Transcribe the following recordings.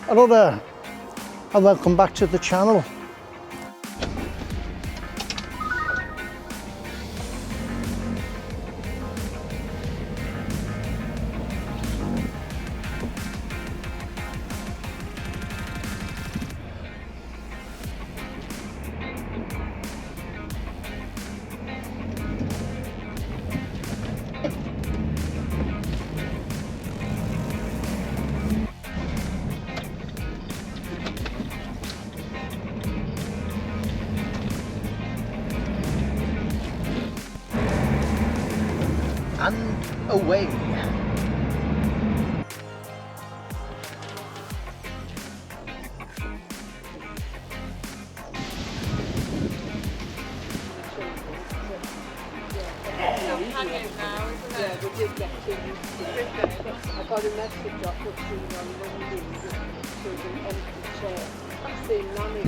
Hello there, and welcome back to the channel. And away. Yeah, we did get to I got a message off of June on Monday to the empty chair. I've seen Nanny.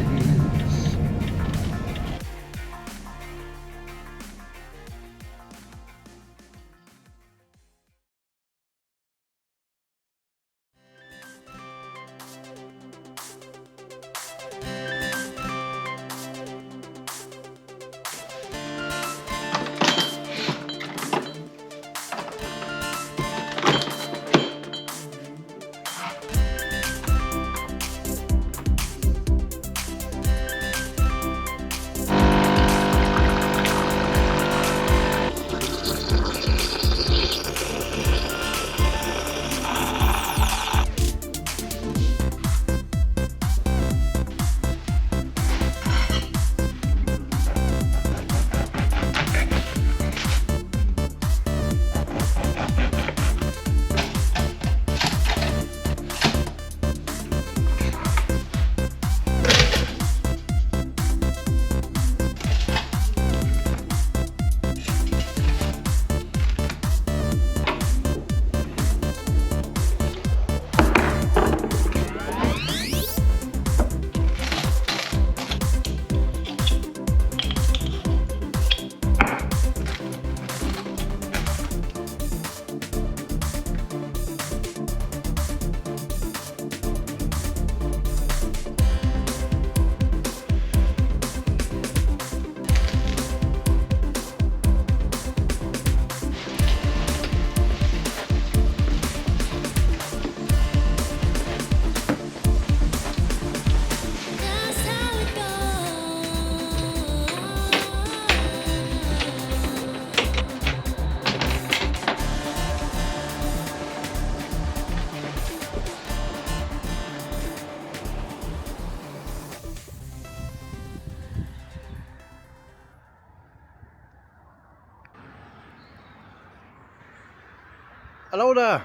Hello there,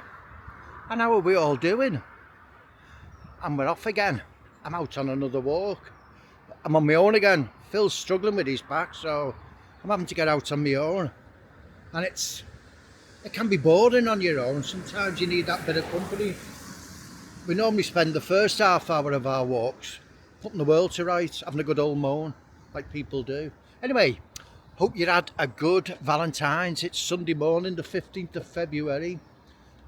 and how are we all doing? And we're off again. I'm out on another walk. I'm on my own again. Phil's struggling with his back, so I'm having to get out on my own. And it can be boring on your own. Sometimes you need that bit of company. We normally spend the first half hour of our walks putting the world to rights, having a good old moan, like people do. Anyway, hope you had a good Valentine's. It's Sunday morning, the 15th of February.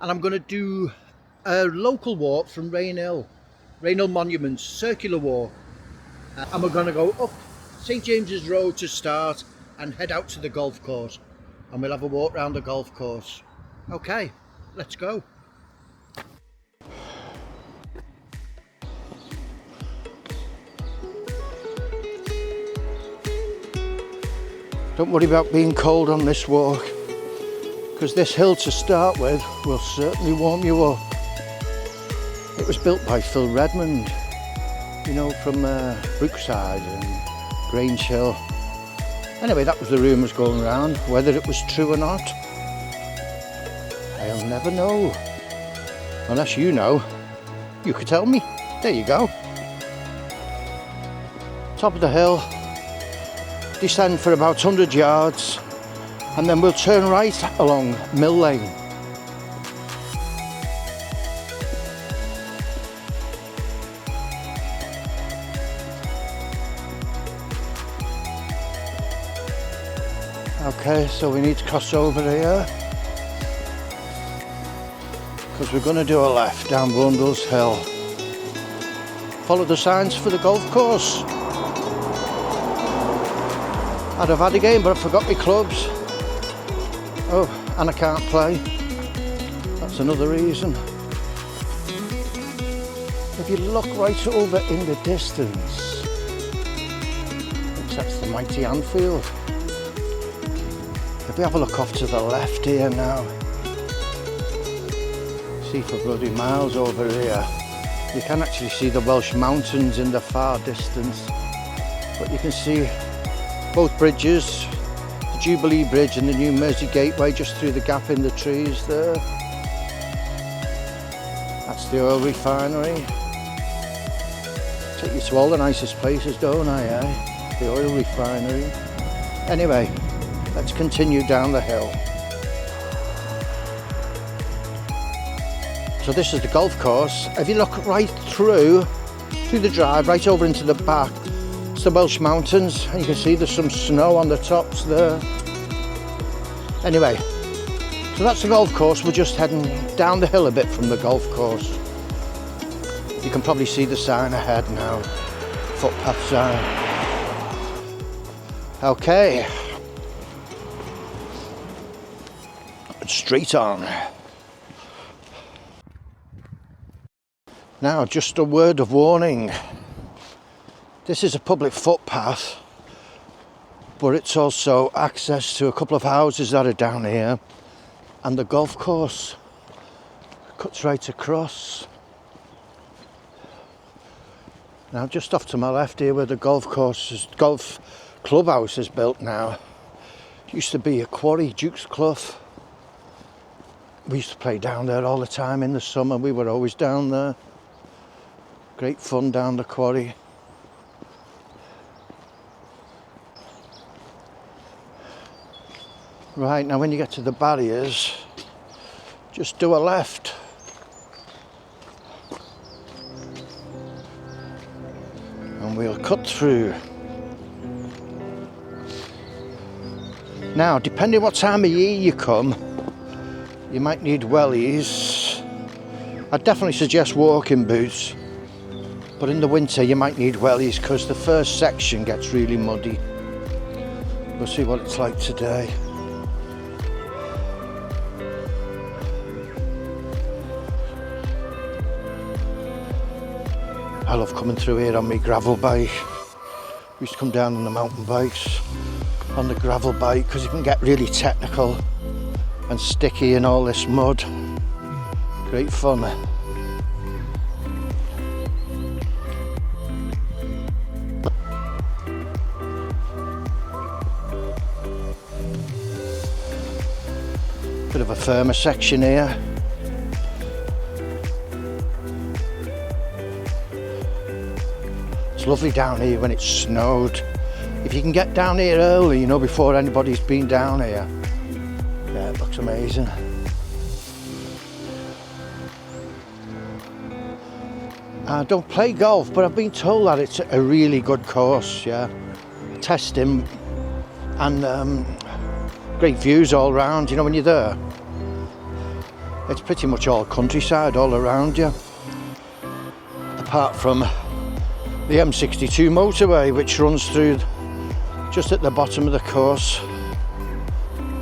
And I'm going to do a local walk from Rainhill Monuments, circular walk. And we're going to go up St James's Road to start and head out to the golf course. And we'll have a walk around the golf course. Okay, let's go. Don't worry about being cold on this walk, because this hill to start with will certainly warm you up. It was built by Phil Redmond, you know, from Brookside and Grange Hill. Anyway, that was the rumours going around. Whether it was true or not, I'll never know. Unless you know, you could tell me. There you go. Top of the hill, descend for about 100 yards, and then we'll turn right along Mill Lane. Okay, so we need to cross over here because we're going to do a left down Blundell's Hill. follow the signs for the golf course. I'd have had a game, but I forgot my clubs. Oh, and I can't play. That's another reason. If you look right over in the distance, that's the mighty Anfield. If we have a look off to the left here now, see for bloody miles over here, you can actually see the Welsh mountains in the far distance, but you can see both bridges, the Jubilee Bridge and the new Mersey Gateway just through the gap in the trees there. That's the oil refinery. Take you to all the nicest places, don't I, eh? The oil refinery. Anyway, let's continue down the hill. So this is the golf course. If you look right through the drive, right over into the back, it's the Welsh mountains, and you can see there's some snow on the tops there. Anyway, so that's the golf course. We're just heading down the hill a bit from the golf course. You can probably see the sign ahead now, footpath sign. Okay, straight on. Now, just a word of warning. This is a public footpath, but it's also access to a couple of houses that are down here, and the golf course cuts right across. Now, just off to my left here, where the golf clubhouse is built now, it used to be a quarry, Duke's Clough. We used to play down there all the time in the summer. We were always down there. Great fun down the quarry. Right, now when you get to the barriers, just do a left. And we'll cut through. Now, depending what time of year you come, you might need wellies. I'd definitely suggest walking boots, but in the winter you might need wellies because the first section gets really muddy. We'll see what it's like today. I love coming through here on my gravel bike. We used to come down on the mountain bikes, on the gravel bike, because you can get really technical and sticky in all this mud. Great fun. Bit of a firmer section here. It's lovely down here when it's snowed. If you can get down here early, you know, before anybody's been down here. Yeah, it looks amazing. I don't play golf, but I've been told that it's a really good course, yeah. Testing and great views all around, you know, when you're there. It's pretty much all countryside all around you. Apart from the M62 motorway, which runs through just at the bottom of the course.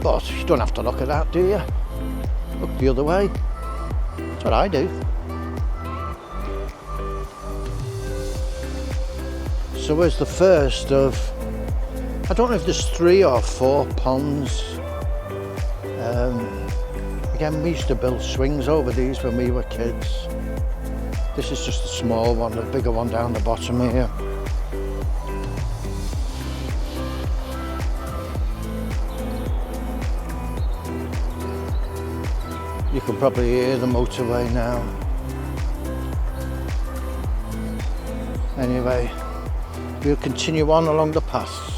But you don't have to look at that, do you? Look the other way. That's what I do. So where's the first of, I don't know if there's 3 or 4 ponds. Again, we used to build swings over these when we were kids. This is just a small one, the bigger one down the bottom here. You can probably hear the motorway now. Anyway, we'll continue on along the paths.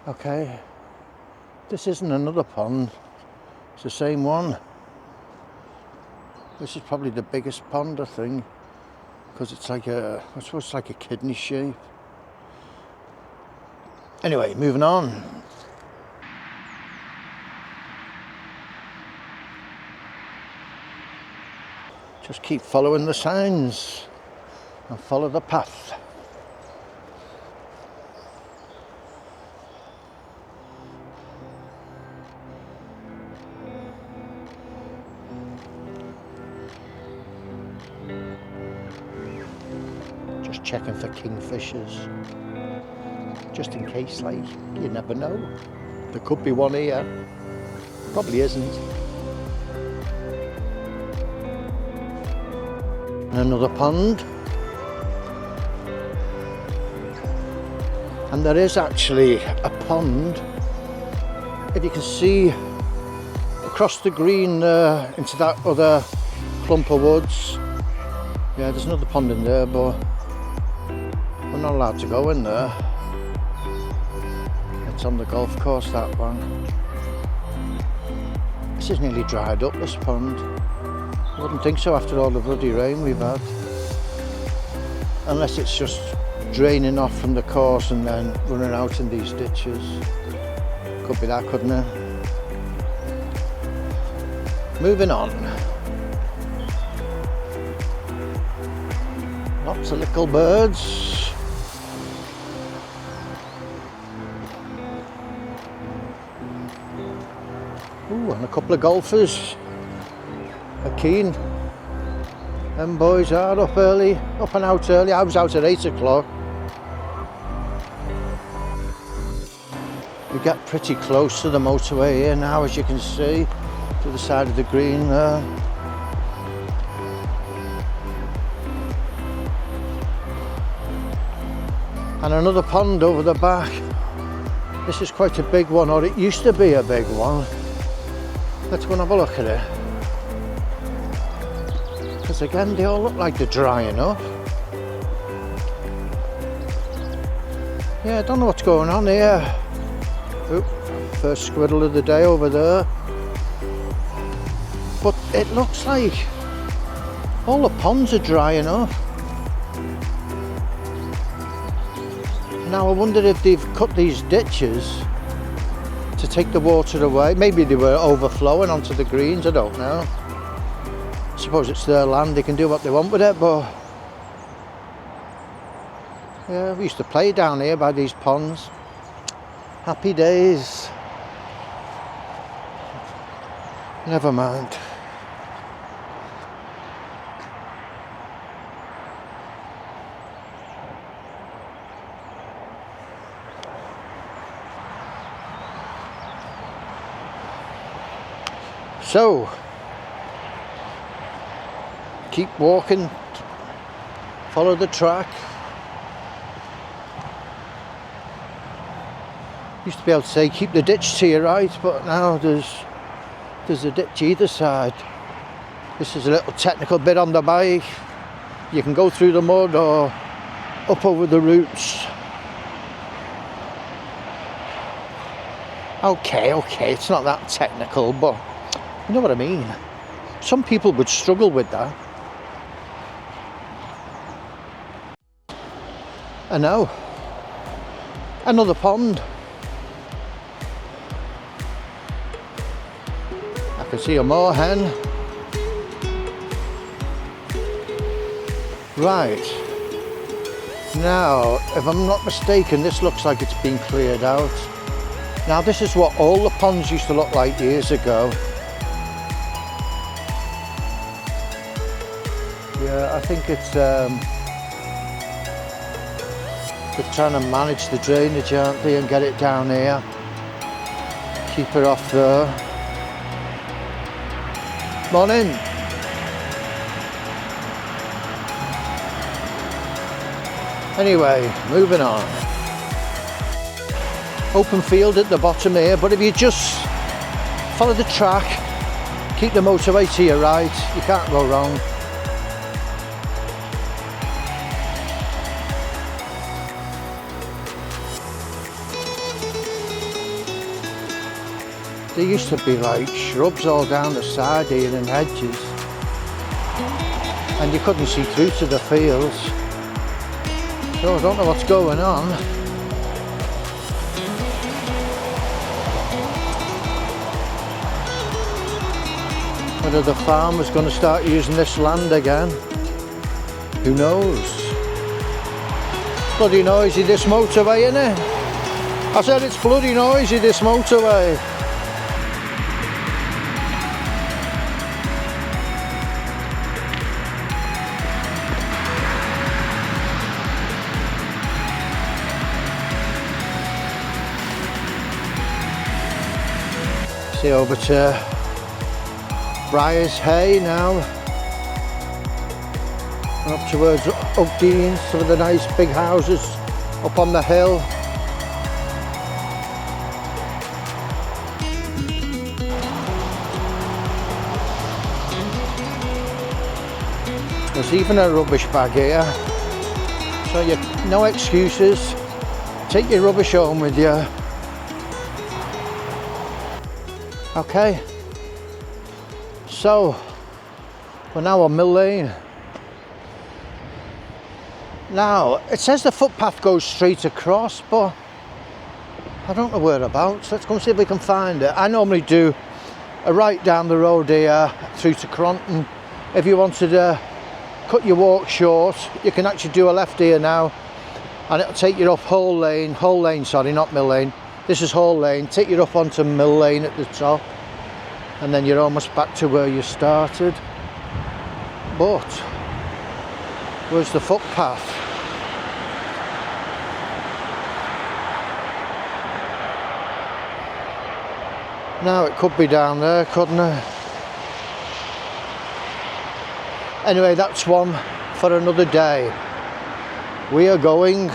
Okay, this isn't another pond, it's the same one. This is probably the biggest pond, I think, because it's like I suppose it's like a kidney shape. Anyway, moving on. Just keep following the signs and follow the path. Just checking for kingfishers, just in case, like, you never know. There could be one here, probably isn't. Another pond, and there is actually a pond, if you can see across the green into that other clump of woods. Yeah, there's another pond in there, but we're not allowed to go in there. It's on the golf course, that one. This is nearly dried up, this pond. I wouldn't think so after all the bloody rain we've had. Unless it's just draining off from the course and then running out in these ditches. Could be that, couldn't it? Moving on. Lots of little birds. Ooh, and a couple of golfers are keen. Them boys are up early, up and out early. I was out at 8 o'clock. We get pretty close to the motorway here now, as you can see, to the side of the green there. And another pond over the back. This is quite a big one, or it used to be a big one. Let's go and have a look at it. Because again, they all look like they're drying up. Yeah, I don't know what's going on here. Oop, first squirrel of the day over there. But it looks like all the ponds are drying up. Now I wonder if they've cut these ditches to take the water away. Maybe they were overflowing onto the greens, I don't know. I suppose it's their land, they can do what they want with it, but yeah, we used to play down here by these ponds. Happy days. Never mind. So, keep walking, follow the track. Used to be able to say keep the ditch to your right, but now there's a ditch either side. This is a little technical bit on the bike. You can go through the mud or up over the roots. Okay, it's not that technical, but you know what I mean. Some people would struggle with that. And now, another pond. I can see a moorhen. Right. Now, if I'm not mistaken, this looks like it's been cleared out. Now, this is what all the ponds used to look like years ago. Yeah, I think it's they're trying to manage the drainage, aren't they, and get it down here. Keep it off there. Morning. Anyway, moving on. Open field at the bottom here, but if you just follow the track, keep the motorway to your right, you can't go wrong. There used to be like shrubs all down the side here and hedges. and you couldn't see through to the fields. So I don't know what's going on. Whether the farmer's going to start using this land again, who knows? Bloody noisy this motorway, innit? I said it's bloody noisy this motorway. See over to Briar's Hay now, and up towards Oakdean, some of the nice big houses up on the hill. There's even a rubbish bag here, so you no excuses. Take your rubbish home with you. Okay, so we're now on Mill Lane. Now it says the footpath goes straight across, but I don't know whereabouts. Let's go and see if we can find it. I normally do a right down the road here through to Cronton. If you wanted to cut your walk short, you can actually do a left here now, and it'll take you up Hall Lane, sorry, not Mill Lane. This is Hall Lane, take you up onto Mill Lane at the top, and then you're almost back to where you started. But where's the footpath? Now it could be down there, couldn't it? Anyway, that's one for another day. We are going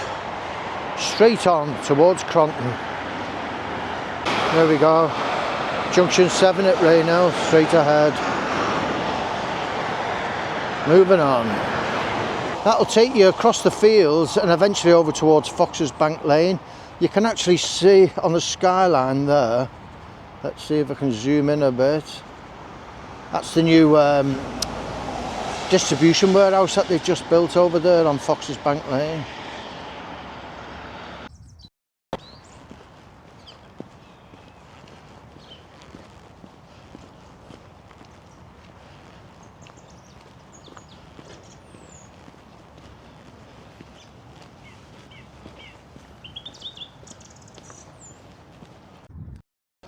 straight on towards Cronton. There we go, junction 7 at Rainhill, straight ahead. Moving on. That'll take you across the fields and eventually over towards Fox's Bank Lane. You can actually see on the skyline there, let's see if I can zoom in a bit. That's the new distribution warehouse that they've just built over there on Fox's Bank Lane.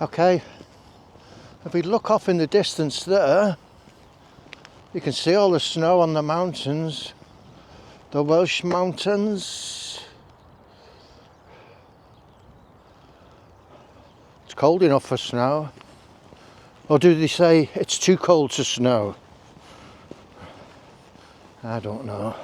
Okay, if we look off in the distance there, you can see all the snow on the mountains, the Welsh mountains. It's cold enough for snow. Or do they say it's too cold to snow? I don't know.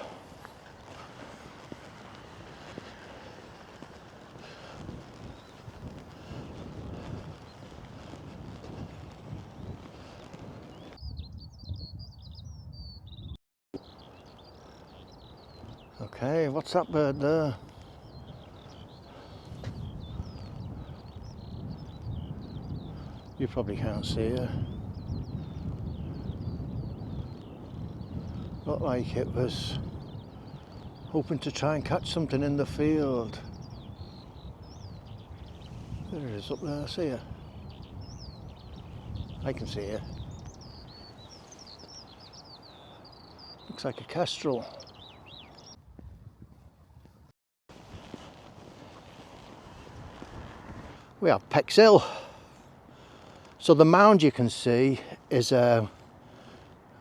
Okay, what's that bird there? You probably can't see it. Looked like it was hoping to try and catch something in the field. There it is up there, I see it. I can see it. Looks like a kestrel. We have Peck's Hill. So the mound you can see is a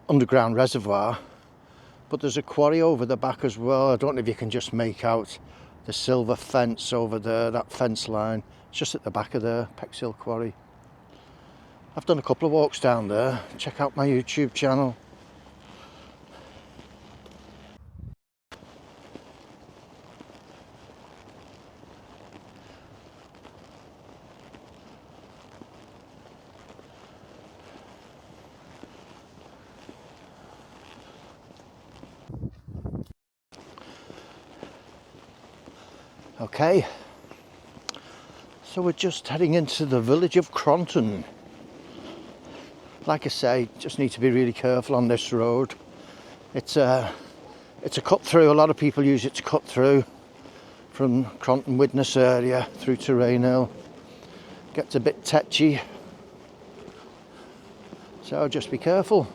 underground reservoir, but there's a quarry over the back as well. I don't know if you can just make out the silver fence over there, that fence line. It's just at the back of the Peck's Hill quarry. I've done a couple of walks down there. Check out my YouTube channel. Okay, so we're just heading into the village of Cronton. Like I say, just need to be really careful on this road. It's a cut through. A lot of people use it to cut through from Cronton Widnes area through to Rainhill. Gets a bit tetchy, so just be careful.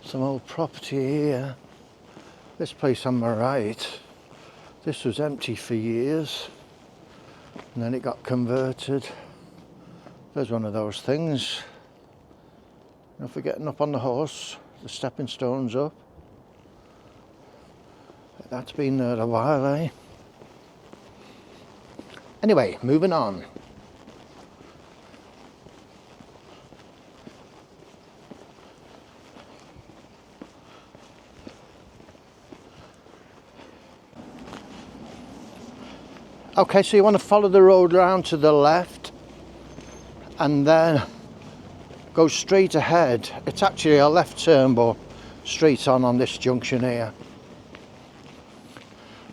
Some old property here. This place on my right, this was empty for years and then it got converted. There's one of those things. You know, for getting up on the horse, the stepping stones up. That's been there a while, eh? Anyway, moving on. Okay, so you want to follow the road round to the left and then go straight ahead. It's actually a left turn, but straight on this junction here.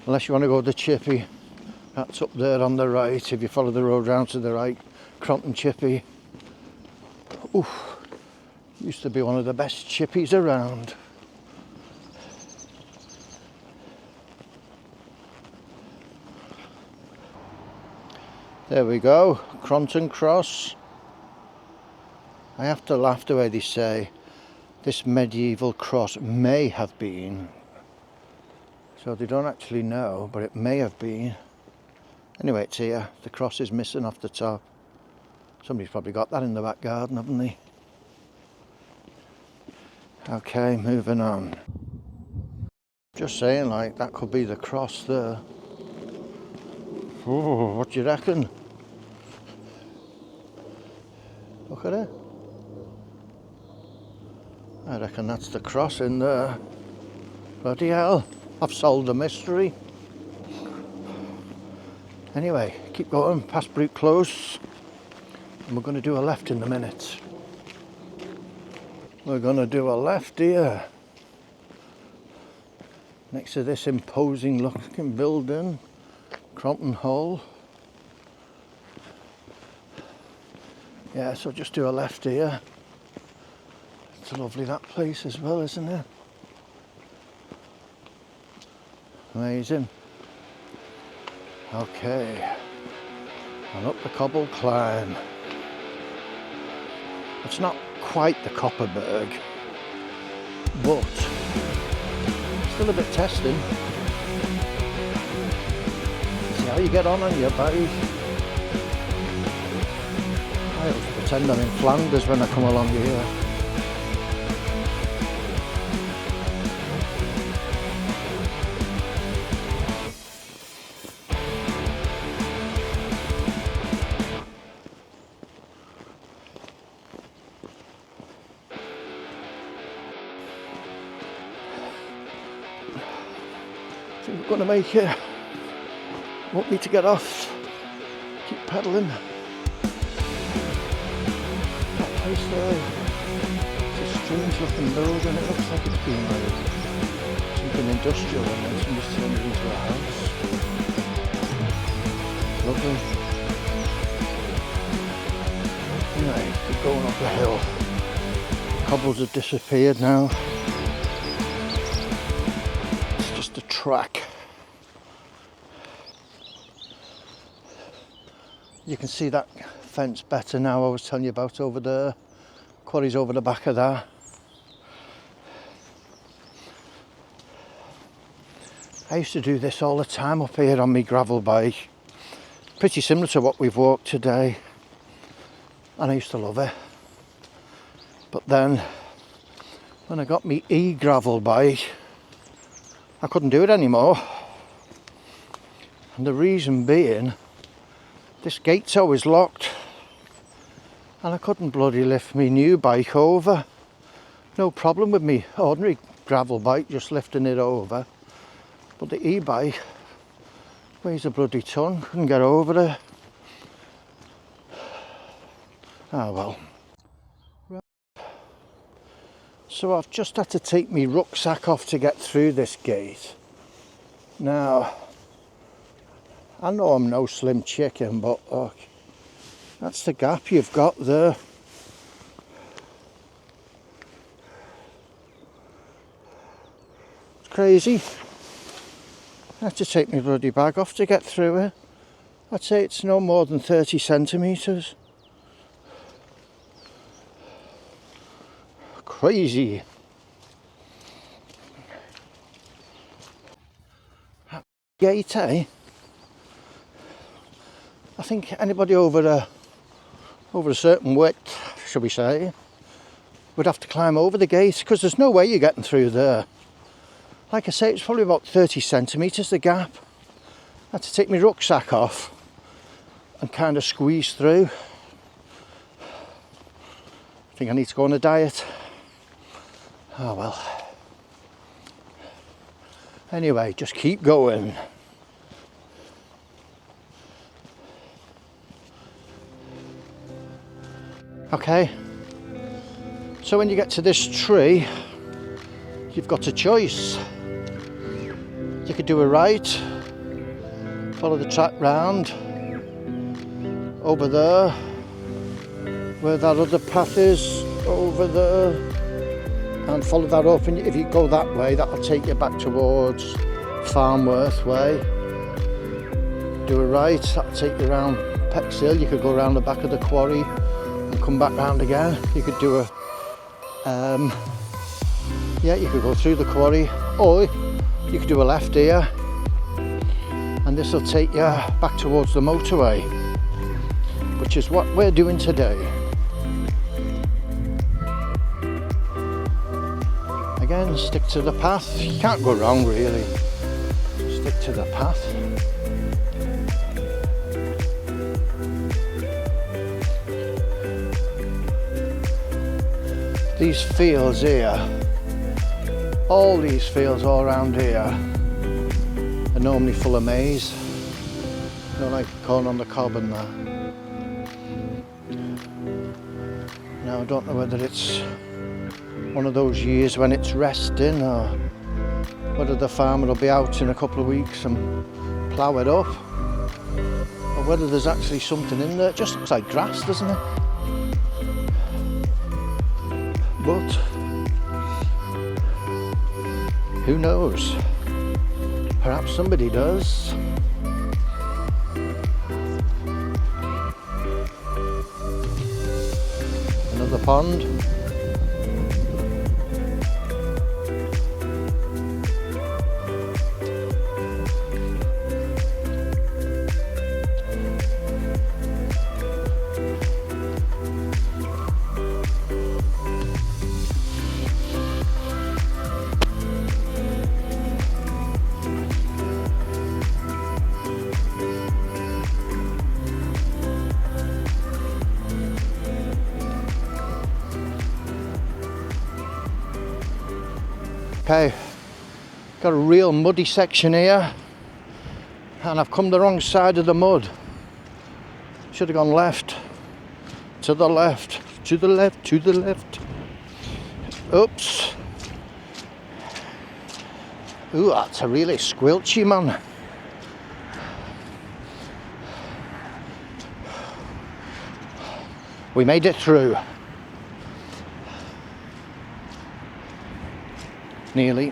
Unless you want to go to Chippy, that's up there on the right. If you follow the road round to the right, Cronton Chippy. Oof, used to be one of the best chippies around. There we go, Cronton Cross. I have to laugh the way they say this medieval cross may have been. So they don't actually know, but it may have been. Anyway, it's here. The cross is missing off the top. Somebody's probably got that in the back garden, haven't they? Okay, moving on. Just saying, like, that could be the cross there. Oh, what do you reckon? Look at it. I reckon that's the cross in there. Bloody hell, I've solved the mystery. Anyway, keep going past Brute Close. And we're going to do a left in a minute. We're going to do a left here. Next to this imposing looking building, Cronton Hall. Yeah, so just do a left here. It's lovely, that place as well, isn't it? Amazing. Okay, and up the cobbled climb. It's not quite the Copperberg, but still a bit testing. See how you get on your bike. I always pretend I'm in Flanders when I come along here. I think we're going to make it. Won't need to get off. Keep pedalling. Place there. It's a strange looking building. It looks like it's been something industrial and then somebody's turned it into a house. Lovely. Anyway, keep going up the hill. Cobbles have disappeared now. It's just a track. You can see that fence better now. I was telling you about over there. Quarry's over the back of that. I used to do this all the time up here on my gravel bike. Pretty similar to what we've walked today. And I used to love it. But then, when I got my e-gravel bike, I couldn't do it anymore. And the reason being, this gate's always locked. And I couldn't bloody lift my new bike over. No problem with me ordinary gravel bike, just lifting it over. But the e-bike weighs a bloody ton, couldn't get over it. Ah well. Right. So I've just had to take my rucksack off to get through this gate. Now, I know I'm no slim chicken, but look, that's the gap you've got there. It's crazy. I have to take my bloody bag off to get through it. I'd say it's no more than 30 centimetres. Crazy. That gate, eh? I think anybody over a certain width, shall we say, would have to climb over the gate, because there's no way you're getting through there. Like I say, it's probably about 30 centimetres the gap. I had to take my rucksack off and kind of squeeze through. I think I need to go on a diet. Oh well. Anyway, just keep going. Okay. So when you get to this tree, you've got a choice. You could do a right, follow the track round, over there, where that other path is, over there, and follow that up, and if you go that way, that'll take you back towards Farnworth Way. Do a right, that'll take you around Pexhill. You could go around the back of the quarry and come back round again. You could do a yeah, you could go through the quarry, or you could do a left here, and this will take you back towards the motorway, which is what we're doing today. Again, stick to the path. You can't go wrong, really. Stick to the path. These fields here, all these fields all around here are normally full of maize. You know, like corn on the cob and that. Now I don't know whether it's one of those years when it's resting, or whether the farmer will be out in a couple of weeks and plough it up, or whether there's actually something in there. It just looks like grass, doesn't it? But who knows? Perhaps somebody does. Another pond. Okay, got a real muddy section here, and I've come the wrong side of the mud. Should have gone left, to the left, to the left, to the left. Oops. Ooh, that's a really squelchy, man. We made it through. Nearly.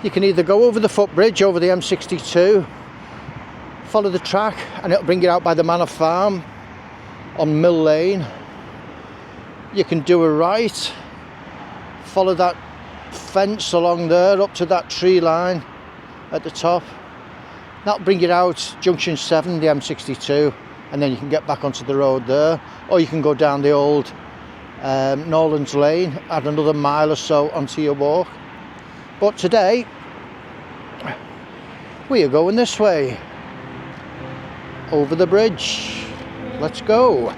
You can either go over the footbridge, over the M62, follow the track, and it'll bring you out by the Manor Farm on Mill Lane. You can do a right, follow that fence along there up to that tree line at the top. That'll bring you out junction 7, the M62, and then you can get back onto the road there, or you can go down the old Norlands Lane, add another mile or so onto your walk. But today we are going this way, over the bridge. Let's go.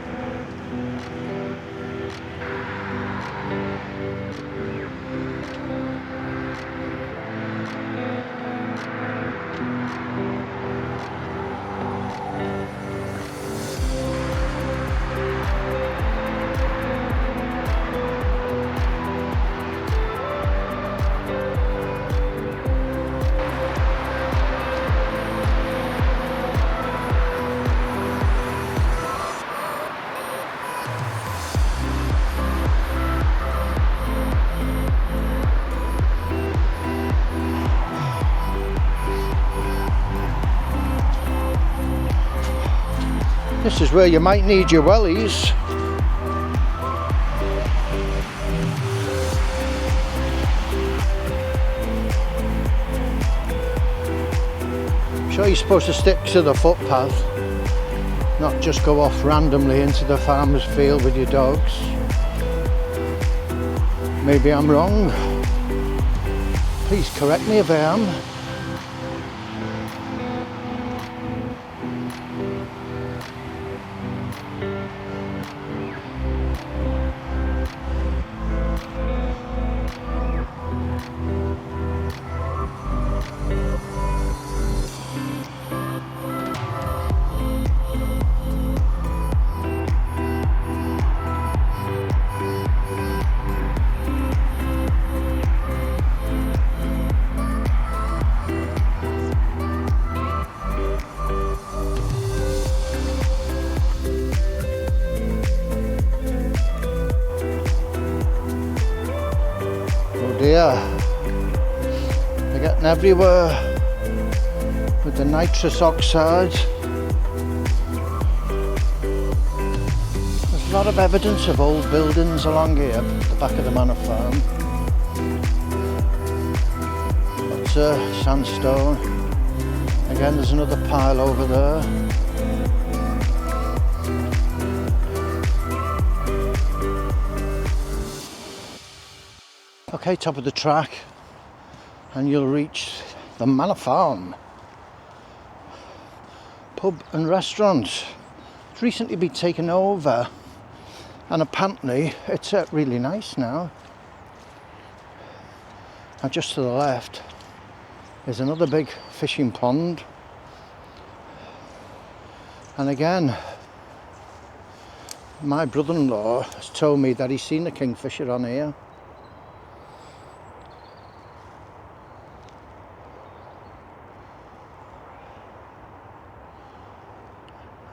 This is where you might need your wellies. I'm sure you're supposed to stick to the footpath, not just go off randomly into the farmer's field with your dogs. Maybe I'm wrong. Please correct me if I am. Dear, they're getting everywhere with the nitrous oxide. There's a lot of evidence of old buildings along here at the back of the manor farm. That's sandstone. Again, there's another pile over there. Okay, top of the track, and you'll reach the manor farm. Pub and restaurant. It's recently been taken over, and apparently it's really nice now. And just to the left is another big fishing pond. And again, my brother-in-law has told me that he's seen the kingfisher on here.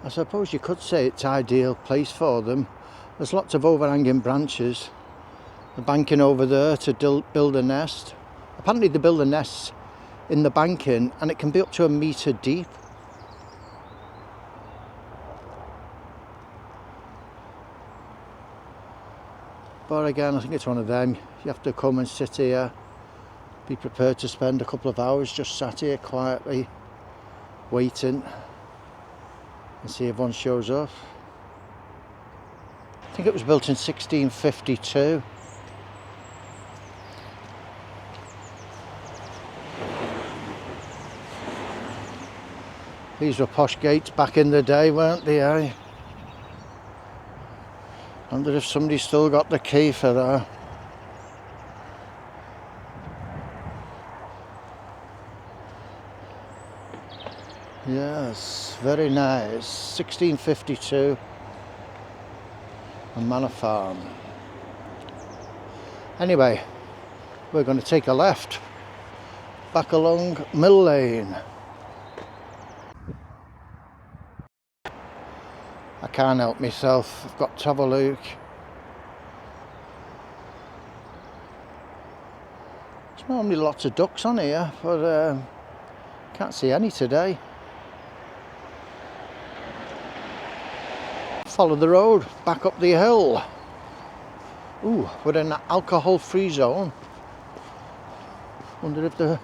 I suppose you could say it's an ideal place for them. There's lots of overhanging branches. They're banking over there to build a nest. Apparently they build a nest in the banking, and it can be up to 1 metre deep. But again, I think it's one of them. You have to come and sit here, be prepared to spend a couple of hours just sat here quietly waiting and see if everyone shows up. I think it was built in 1652. These were posh gates back in the day, weren't they? I wonder if somebody's still got the key for that. Yes, very nice. 1652, a manor farm. Anyway, we're going to take a left back along Mill Lane. I can't help myself, I've got to have a look. There's normally lots of ducks on here, but can't see any today. Follow the road back up the hill. Ooh, we're in an alcohol-free zone. Wonder if the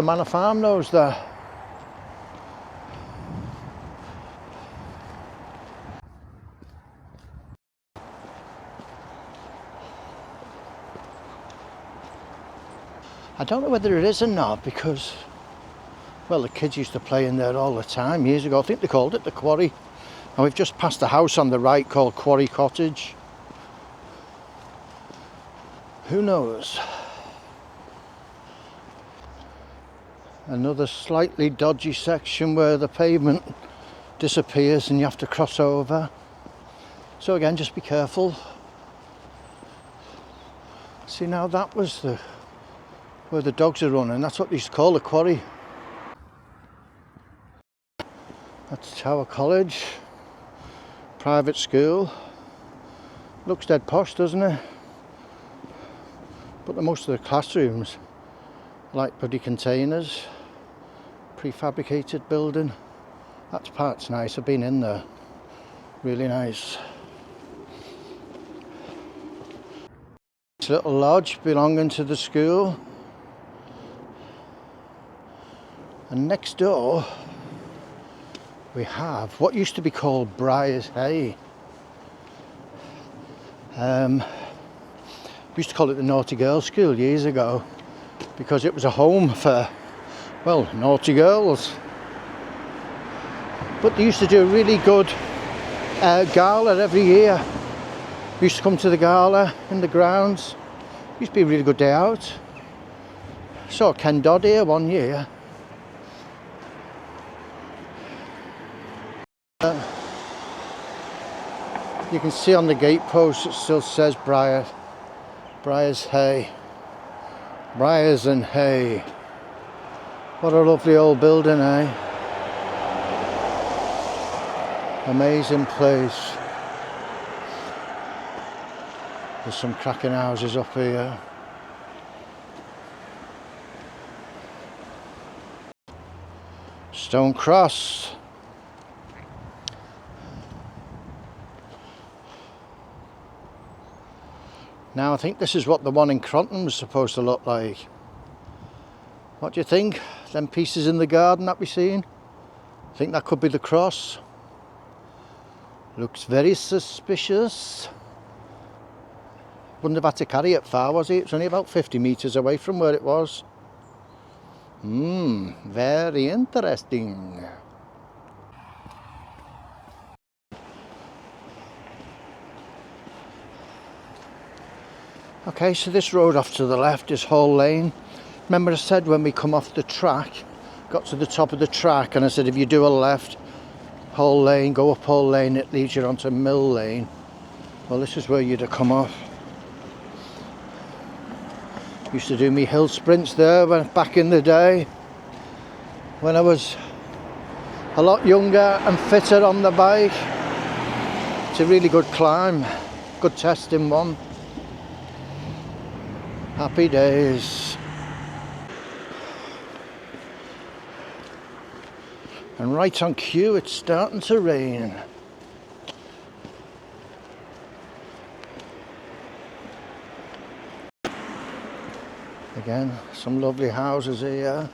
manor farm knows that. I don't know whether it is or not, because, well, the kids used to play in there all the time years ago. I think they called it the Quarry. And we've just passed a house on the right called Quarry Cottage. Who knows? Another slightly dodgy section where the pavement disappears and you have to cross over. So again, just be careful. See, now that was where the dogs are running. That's what they used to call the quarry. That's Tower College. Private school. Looks dead posh, doesn't it? But most of the classrooms are like bloody containers. Prefabricated building. That part's nice, I've been in there. Really nice. This little lodge belonging to the school. And next door we have what used to be called Briar's Hay. We used to call it the Naughty Girls School years ago because it was a home for, well, naughty girls. But they used to do a really good gala every year. We used to come to the gala in the grounds. It used to be a really good day out. Saw Ken Dodd here one year. You can see on the gatepost it still says Briar's Hay. Briars and Hay. What a lovely old building, eh? Amazing place. There's some cracking houses up here. Stone Cross. Now I think this is what the one in Cronton was supposed to look like. What do you think? Them pieces in the garden that we've seen? I think that could be the cross. Looks very suspicious. Wouldn't have had to carry it far, was it? It's only about 50 metres away from where it was. Very interesting. Okay, so this road off to the left is Hall Lane. Remember I said when we come off the track, got to the top of the track, and I said if you do a left, Hall Lane, go up Hall Lane, it leads you onto Mill Lane. Well, this is where you'd have come off. Used to do me hill sprints there back in the day, when I was a lot younger and fitter on the bike. It's a really good climb, good testing one. Happy days. And right on cue, it's starting to rain. Again, some lovely houses here.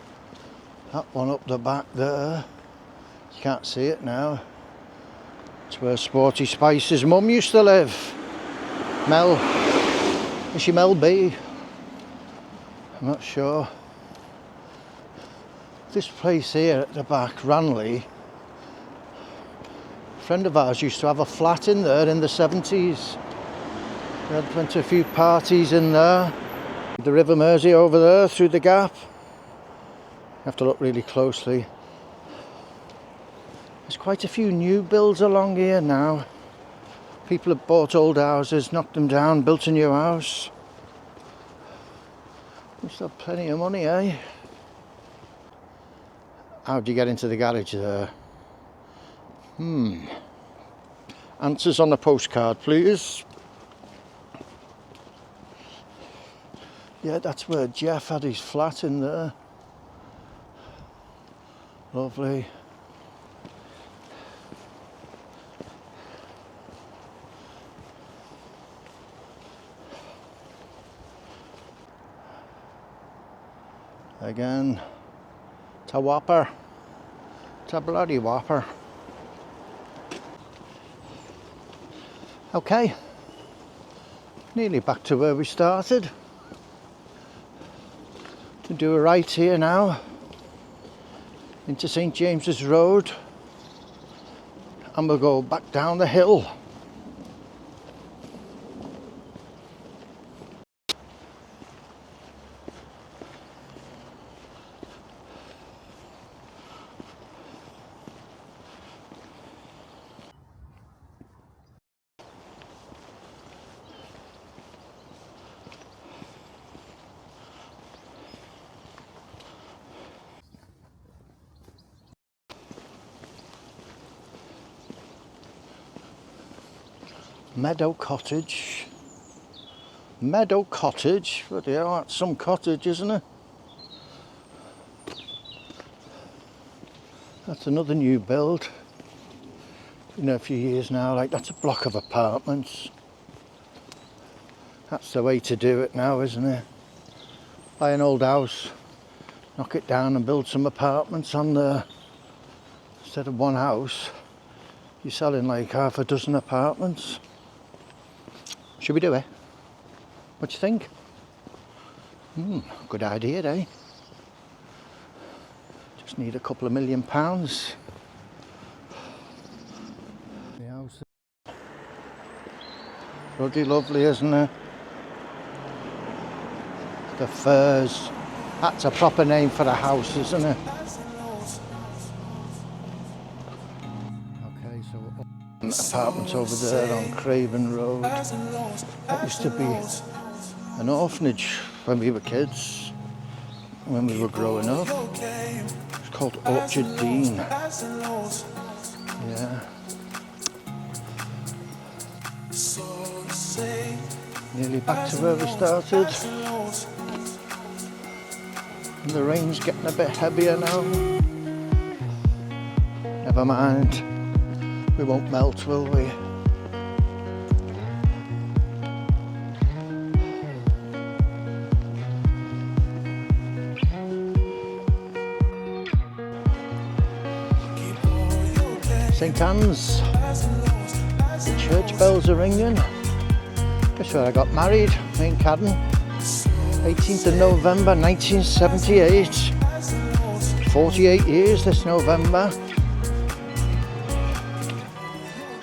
That one up the back there. You can't see it now. It's where Sporty Spice's mum used to live. Mel. Is she Mel B? I'm not sure. This place here at the back, Rainhill, a friend of ours used to have a flat in there in the 70s. We went to a few parties in there. The River Mersey over there through the gap. You have to look really closely. There's quite a few new builds along here now. People have bought old houses, knocked them down, built a new house. Must have plenty of money, eh? How do you get into the garage there? Answers on a postcard, please. Yeah, that's where Jeff had his flat in there. Lovely. Again, it's a whopper. It's a bloody whopper. Okay, nearly back to where we started. We'll do a right here now into St James's Road, and we'll go back down the hill. Meadow Cottage. Meadow Cottage. But yeah, that's some cottage, isn't it? That's another new build. Been there a few years now. Like, that's a block of apartments. That's the way to do it now, isn't it? Buy an old house, knock it down and build some apartments on there. Instead of one house, you're selling like half a dozen apartments. Should we do it? What do you think? Good idea, eh? Just need a couple of £1 million. The house. Bloody lovely, isn't it? The Firs. That's a proper name for a house, isn't it? Okay, so apartments over there on Craven Road. That used to be an orphanage when we were kids, when we were growing up. It's called Orchard Dean. Yeah. Nearly back to where we started. And the rain's getting a bit heavier now. Never mind. We won't melt, will we? St Anne's. The church bells are ringing. Guess where I got married? In Cadden. 18th of November 1978. 48 years this November.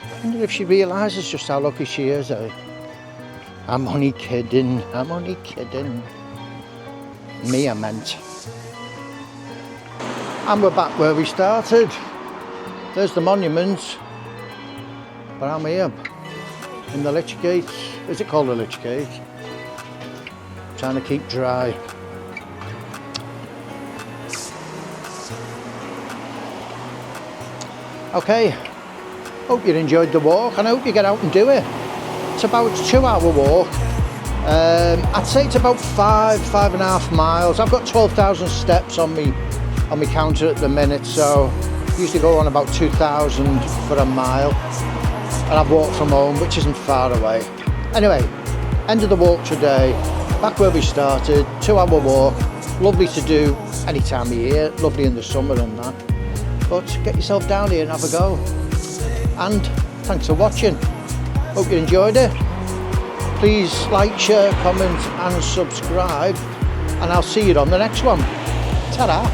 I wonder if she realises just how lucky she is. I'm only kidding. I'm only kidding. Me, I meant. And we're back where we started. There's the monument. But I'm here in the Lich Gate. Is it called the Lich Gate? Trying to keep dry. Okay, hope you enjoyed the walk and I hope you get out and do it. It's about a 2-hour walk. I'd say it's about 5.5 miles. I've got 12,000 steps on me counter at the minute, so I usually go on about 2,000 for a mile. And I've walked from home, which isn't far away. Anyway, end of the walk today. Back where we started, 2-hour walk, lovely to do any time of year, lovely in the summer and that. But get yourself down here and have a go. And thanks for watching. Hope you enjoyed it. Please like, share, comment and subscribe. And I'll see you on the next one. Ta-da!